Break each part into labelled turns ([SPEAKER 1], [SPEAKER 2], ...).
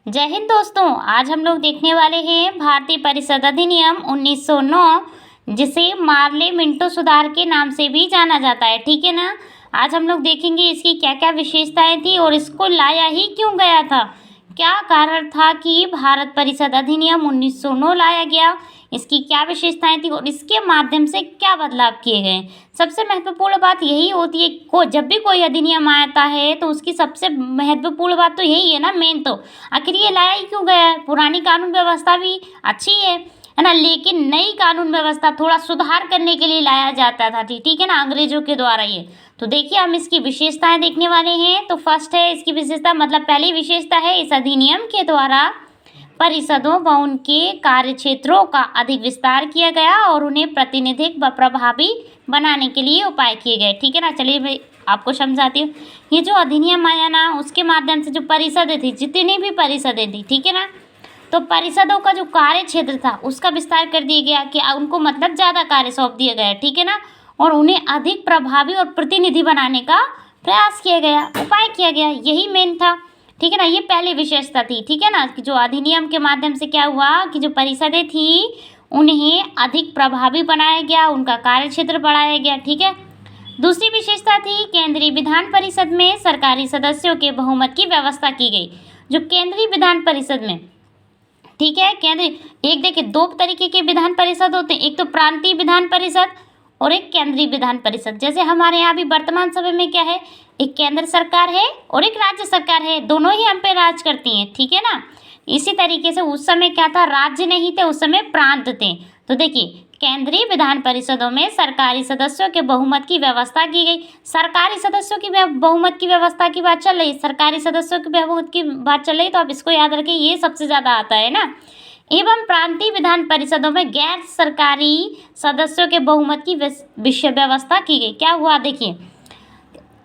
[SPEAKER 1] जय हिंद दोस्तों। आज हम लोग देखने वाले हैं भारतीय परिषद अधिनियम 1909, जिसे मार्ले मिंटो सुधार के नाम से भी जाना जाता है। ठीक है ना। आज हम लोग देखेंगे इसकी क्या क्या विशेषताएं थी और इसको लाया ही क्यों गया था, क्या कारण था कि भारत परिषद अधिनियम 1909 लाया गया, इसकी क्या विशेषताएं थी और इसके माध्यम से क्या बदलाव किए गए। सबसे महत्वपूर्ण बात यही होती है को जब भी कोई अधिनियम आता है तो उसकी सबसे महत्वपूर्ण बात तो यही है ना, मेन तो आखिर ये लाया ही क्यों गया है। पुरानी कानून व्यवस्था भी अच्छी है ना, लेकिन नई कानून व्यवस्था थोड़ा सुधार करने के लिए लाया जाता था। ठीक है ना, अंग्रेजों के द्वारा ये। तो देखिए हम इसकी विशेषताएं देखने वाले हैं। तो फर्स्ट है इसकी विशेषता, मतलब पहली विशेषता है इस अधिनियम के द्वारा परिषदों व उनके कार्य क्षेत्रों का अधिक विस्तार किया गया और उन्हें प्रातिनिधिक व प्रभावी बनाने के लिए उपाय किए गए। ठीक है ना। चलिए मैं आपको समझाती हूँ। ये जो अधिनियम आया ना, उसके माध्यम से जो परिषदें थी, जितनी भी परिषदें थी, ठीक है ना, तो परिषदों का जो कार्य क्षेत्र था उसका विस्तार कर दिया गया कि उनको मतलब ज़्यादा कार्य सौंप दिया गया। ठीक है ना। और उन्हें अधिक प्रभावी और प्रतिनिधि बनाने का प्रयास किया गया, उपाय किया गया, यही मेन था। ठीक है ना। ये पहली विशेषता थी। ठीक है ना, कि जो अधिनियम के माध्यम से क्या हुआ कि जो परिषदें थी उन्हें अधिक प्रभावी बनाया गया, उनका कार्य क्षेत्र बढ़ाया गया। ठीक है। दूसरी विशेषता थी केंद्रीय विधान परिषद में सरकारी सदस्यों के बहुमत की व्यवस्था की गई। जो केंद्रीय विधान परिषद में, ठीक है, केंद्रीय, एक देखिए दो तरीके के विधान परिषद होते हैं, एक तो प्रांतीय विधान परिषद और एक केंद्रीय विधान परिषद। जैसे हमारे यहाँ भी वर्तमान समय में क्या है, एक केंद्र सरकार है और एक राज्य सरकार है, दोनों ही हम पे राज करती हैं। ठीक है ना। इसी तरीके से उस समय क्या था, राज्य नहीं थे, उस समय प्रांत थे। तो देखिए केंद्रीय विधान परिषदों में सरकारी सदस्यों के बहुमत की व्यवस्था की गई। सरकारी सदस्यों की बहुमत की व्यवस्था की बात चल रही, सरकारी सदस्यों की बहुमत की बात चल रही, तो आप इसको याद रखिए, ये सबसे ज़्यादा आता है ना। एवं प्रांतीय विधान परिषदों में गैर सरकारी सदस्यों के बहुमत की व्यवस्था की गई। क्या हुआ देखिए,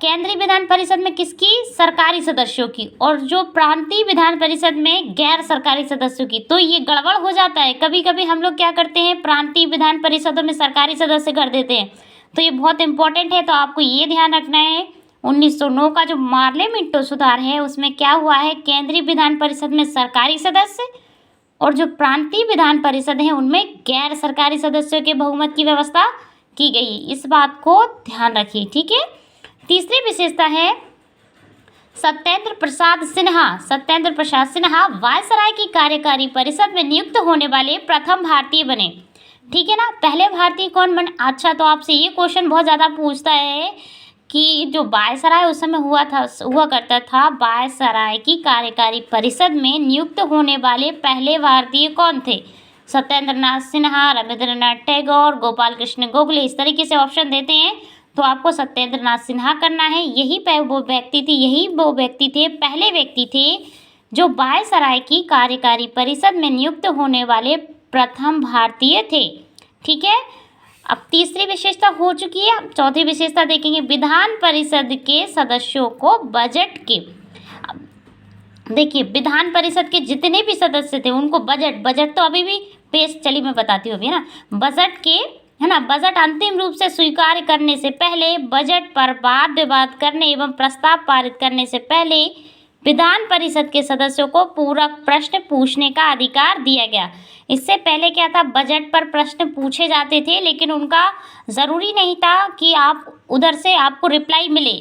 [SPEAKER 1] केंद्रीय विधान परिषद में किसकी, सरकारी सदस्यों की, और जो प्रांतीय विधान परिषद में गैर सरकारी सदस्यों की। तो ये गड़बड़ हो जाता है, कभी कभी हम लोग क्या करते हैं, प्रांतीय विधान परिषदों में सरकारी सदस्य कर देते हैं। तो ये बहुत इंपॉर्टेंट है, तो आपको ये ध्यान रखना है। 1909 का जो मार्ले मिंटो सुधार है उसमें क्या हुआ है, केंद्रीय विधान परिषद में सरकारी सदस्य और जो प्रांतीय विधान परिषद है उनमें गैर सरकारी सदस्यों के बहुमत की व्यवस्था की गई। इस बात को ध्यान रखिए। ठीक है। तीसरी विशेषता है सत्येंद्र प्रसाद सिन्हा। सत्येंद्र प्रसाद सिन्हा वायसराय की कार्यकारी परिषद में नियुक्त होने वाले प्रथम भारतीय बने। ठीक है ना। पहले भारतीय कौन बने। अच्छा, तो आपसे ये क्वेश्चन बहुत ज़्यादा पूछता है कि जो वायसराय उस समय हुआ करता था, वायसराय की कार्यकारी परिषद में नियुक्त होने वाले पहले भारतीय कौन थे। सत्येंद्र नाथ सिन्हा, रविंद्रनाथ टैगोर, गोपाल कृष्ण गोखले, इस तरीके से ऑप्शन देते हैं। तो आपको सत्येंद्र नाथ सिन्हा करना है। यही वो व्यक्ति थे, पहले व्यक्ति थे जो वायसराय की कार्यकारी परिषद में नियुक्त होने वाले प्रथम भारतीय थे। ठीक है। अब तीसरी विशेषता हो चुकी है, चौथी विशेषता देखेंगे, विधान परिषद के सदस्यों को बजट के, देखिए विधान परिषद के जितने भी सदस्य थे उनको बजट तो अभी भी पेश, चलिए मैं बताती हूँ अभी ना, बजट के, है ना, बजट अंतिम रूप से स्वीकार करने से पहले, बजट पर वाद विवाद करने एवं प्रस्ताव पारित करने से पहले विधान परिषद के सदस्यों को पूरक प्रश्न पूछने का अधिकार दिया गया। इससे पहले क्या था, बजट पर प्रश्न पूछे जाते थे लेकिन उनका ज़रूरी नहीं था कि आप उधर से आपको रिप्लाई मिले।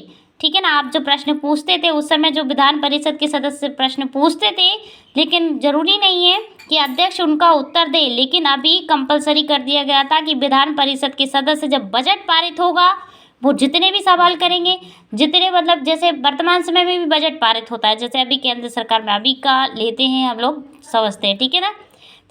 [SPEAKER 1] ठीक है ना। आप जो प्रश्न पूछते थे उस समय जो विधान परिषद के सदस्य प्रश्न पूछते थे, लेकिन ज़रूरी नहीं है कि अध्यक्ष उनका उत्तर दे। लेकिन अभी कंपलसरी कर दिया गया था कि विधान परिषद के सदस्य जब बजट पारित होगा वो जितने भी सवाल करेंगे, जितने मतलब जैसे वर्तमान समय में भी बजट पारित होता है, जैसे अभी केंद्र सरकार में अभी का लेते हैं हम लोग समझते हैं। ठीक है ना।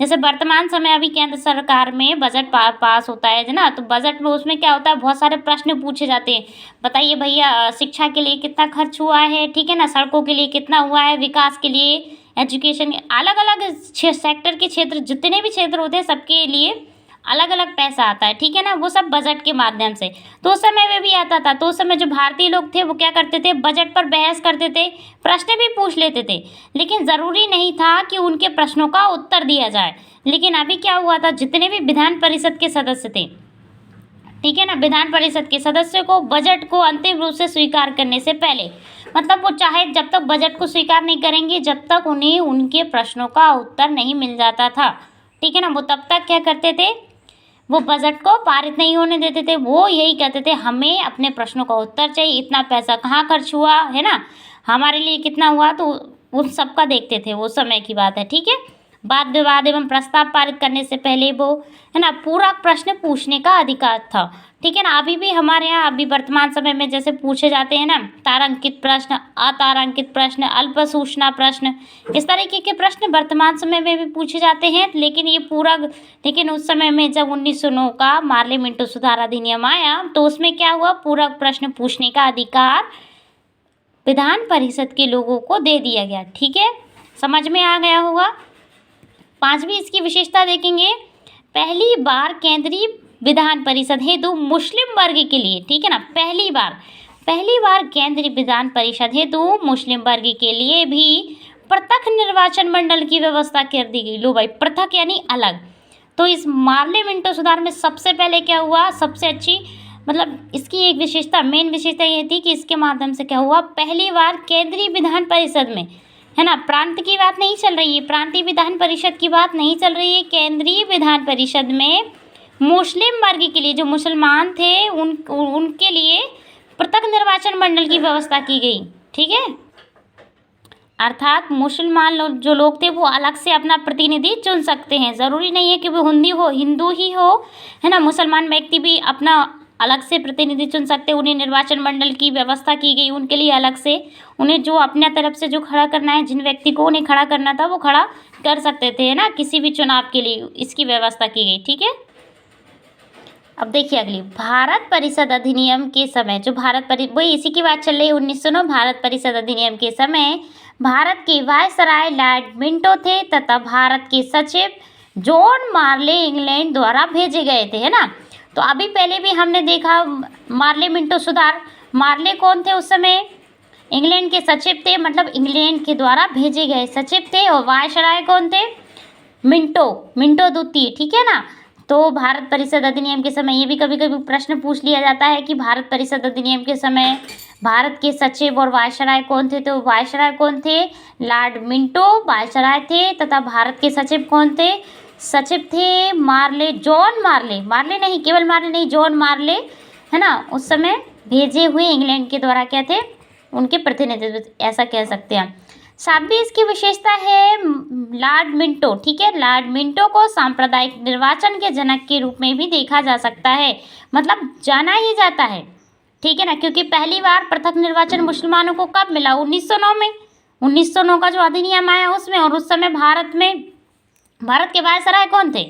[SPEAKER 1] जैसे वर्तमान समय अभी केंद्र सरकार में बजट पास होता है ना, तो बजट में उसमें क्या होता है, बहुत सारे प्रश्न पूछे जाते हैं। बताइए भैया शिक्षा के लिए कितना खर्च हुआ है, ठीक है ना, सड़कों के लिए कितना हुआ है, विकास के लिए, एजुकेशन, अलग अलग सेक्टर के क्षेत्र, जितने भी क्षेत्र होते हैं सबके लिए अलग अलग पैसा आता है। ठीक है ना। वो सब बजट के माध्यम से तो उस समय में भी आता था। तो उस समय जो भारतीय लोग थे वो क्या करते थे, बजट पर बहस करते थे, प्रश्न भी पूछ लेते थे, लेकिन ज़रूरी नहीं था कि उनके प्रश्नों का उत्तर दिया जाए। लेकिन अभी क्या हुआ था, जितने भी विधान परिषद के सदस्य थे, ठीक है ना, विधान परिषद के सदस्यों को बजट को अंतिम रूप से स्वीकार करने से पहले मतलब वो चाहे जब तक बजट को स्वीकार नहीं करेंगे जब तक उन्हें उनके प्रश्नों का उत्तर नहीं मिल जाता था, ठीक है ना। वो तब तक क्या करते थे, वो बजट को पारित नहीं होने देते थे। वो यही कहते थे हमें अपने प्रश्नों का उत्तर चाहिए, इतना पैसा कहाँ खर्च हुआ है ना, हमारे लिए कितना हुआ, तो उन सब का देखते थे, वो समय की बात है, ठीक है। वाद विवाद एवं प्रस्ताव पारित करने से पहले वो है ना पूरा प्रश्न पूछने का अधिकार था, ठीक है ना। अभी भी हमारे यहाँ अभी वर्तमान समय में जैसे पूछे जाते हैं ना तारांकित प्रश्न, अतारांकित प्रश्न, अल्प सूचना प्रश्न, इस तरीके के प्रश्न वर्तमान समय में भी पूछे जाते हैं। लेकिन उस समय में जब 1909 का मार्ले मिंटो सुधार अधिनियम आया तो उसमें क्या हुआ, पूरा प्रश्न पूछने का अधिकार विधान परिषद के लोगों को दे दिया गया, ठीक है। समझ में आ गया होगा। 5वीं इसकी विशेषता देखेंगे, पहली बार केंद्रीय विधान परिषद हेतु मुस्लिम वर्ग के लिए, ठीक है ना, पहली बार केंद्रीय विधान परिषद हेतु मुस्लिम वर्ग के लिए भी पृथक निर्वाचन मंडल की व्यवस्था कर दी गई। लो भाई, पृथक यानी अलग। तो इस मार्ले मिंटो सुधार में सबसे पहले क्या हुआ, सबसे अच्छी मतलब इसकी एक विशेषता, मेन विशेषता ये थी कि इसके माध्यम से क्या हुआ, पहली बार केंद्रीय विधान परिषद में, है ना, प्रांत की बात नहीं चल रही है, प्रांतीय विधान परिषद की बात नहीं चल रही है, केंद्रीय विधान परिषद में मुस्लिम वर्ग के लिए, जो मुसलमान थे उनके लिए पृथक निर्वाचन मंडल की व्यवस्था की गई, ठीक है। अर्थात मुसलमान लोग जो लोग थे वो अलग से अपना प्रतिनिधि चुन सकते हैं, ज़रूरी नहीं है कि वो हिंदू ही हो, है ना। मुसलमान व्यक्ति भी अपना अलग से प्रतिनिधि चुन सकते, उन्हें निर्वाचन मंडल की व्यवस्था की गई उनके लिए अलग से। उन्हें जो अपने तरफ से जो खड़ा करना है, जिन व्यक्ति को उन्हें खड़ा करना था वो खड़ा कर सकते थे, है ना, किसी भी चुनाव के लिए इसकी व्यवस्था की गई, ठीक है। अब देखिए अगली, भारत परिषद अधिनियम के समय जो वही इसी की बात चल रही है, 1909 भारत परिषद अधिनियम के समय भारत के वायसराय लॉर्ड मिंटो थे तथा भारत के सचिव जॉन मार्ले इंग्लैंड द्वारा भेजे गए थे, है ना। तो अभी पहले भी हमने देखा मार्ले मिंटो सुधार, मार्ले कौन थे उस समय, इंग्लैंड के सचिव थे, मतलब इंग्लैंड के द्वारा भेजे गए सचिव थे। और वायसराय कौन थे, मिंटो द्वितीय, ठीक है ना। तो भारत परिषद अधिनियम के समय ये भी कभी कभी प्रश्न पूछ लिया जाता है कि भारत परिषद अधिनियम के समय भारत के सचिव और वायसराय कौन थे, तो वायसराय कौन थे, लॉर्ड मिंटो वायसराय थे तथा भारत के सचिव कौन थे, सचिव थे जॉन मार्ले नहीं, केवल मार्ले नहीं, जॉन मार्ले, है ना। उस समय भेजे हुए इंग्लैंड के द्वारा क्या थे, उनके प्रतिनिधित्व, ऐसा कह सकते हैं। 7वीं इसकी विशेषता है लॉर्ड मिंटो, ठीक है। लॉर्ड मिंटो को सांप्रदायिक निर्वाचन के जनक के रूप में भी देखा जा सकता है, मतलब जाना ही जाता है, ठीक है ना, क्योंकि पहली बार पृथक निर्वाचन मुसलमानों को कब मिला, 1909 में, 1909 का जो अधिनियम आया उसमें। और उस समय भारत के वायसराय कौन थे,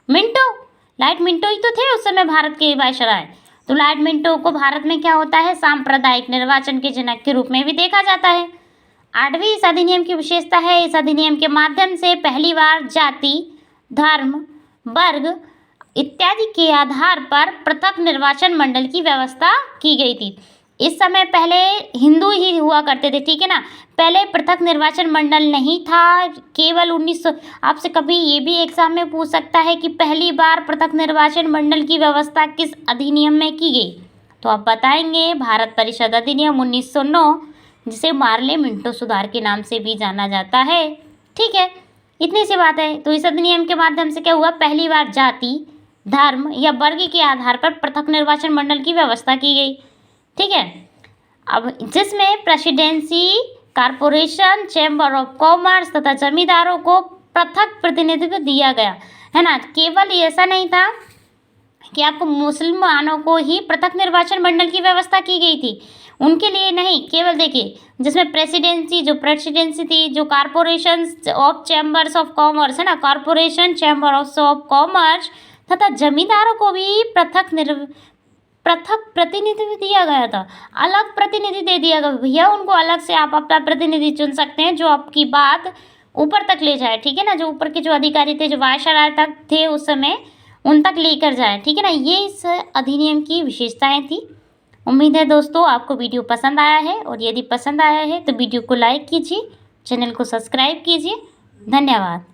[SPEAKER 1] लॉर्ड मिंटो ही तो थे उस समय भारत के वायसराय। तो लॉर्ड मिंटो को भारत में क्या होता है, सांप्रदायिक निर्वाचन के जनक के रूप में भी देखा जाता है। 8वीं इस अधिनियम की विशेषता है, इस अधिनियम के माध्यम से पहली बार जाति, धर्म, वर्ग इत्यादि के आधार पर पृथक निर्वाचन मंडल की व्यवस्था की गई थी। इस समय पहले हिंदू ही हुआ करते थे, ठीक है ना, पहले पृथक निर्वाचन मंडल नहीं था, केवल 1900। आपसे कभी ये भी एग्जाम में पूछ सकता है कि पहली बार पृथक निर्वाचन मंडल की व्यवस्था किस अधिनियम में की गई, तो आप बताएंगे भारत परिषद अधिनियम 1909, जिसे मार्ले मिंटो सुधार के नाम से भी जाना जाता है, ठीक है। इतनी सी बात है। तो इस अधिनियम के माध्यम से क्या हुआ, पहली बार जाति, धर्म या वर्ग के आधार पर पृथक निर्वाचन मंडल की व्यवस्था की गई, ठीक है। अब जिसमें presidency, corporation, chamber of commerce तथा जमींदारों को पृथक प्रतिनिधित्व दिया गया, है ना। केवल ऐसा नहीं था कि आपको मुसलमानों को ही पृथक निर्वाचन मंडल की व्यवस्था की गई थी, उनके लिए नहीं, केवल देखिए जिसमें प्रेसिडेंसी थी, जो corporation of chambers of commerce, है ना, कॉरपोरेशन, चैम्बर ऑफ कॉमर्स तथा जमींदारों को भी पृथक प्रतिनिधि दिया गया था, अलग प्रतिनिधि दे दिया गया, भैया उनको अलग से आप अपना प्रतिनिधि चुन सकते हैं जो आपकी बात ऊपर तक ले जाए, ठीक है ना, जो ऊपर के जो अधिकारी थे, जो वायसराय तक थे उस समय, उन तक लेकर जाए, ठीक है ना। ये इस अधिनियम की विशेषताएं थी। उम्मीद है दोस्तों आपको वीडियो पसंद आया है, और यदि पसंद आया है तो वीडियो को लाइक कीजिए, चैनल को सब्सक्राइब कीजिए। धन्यवाद।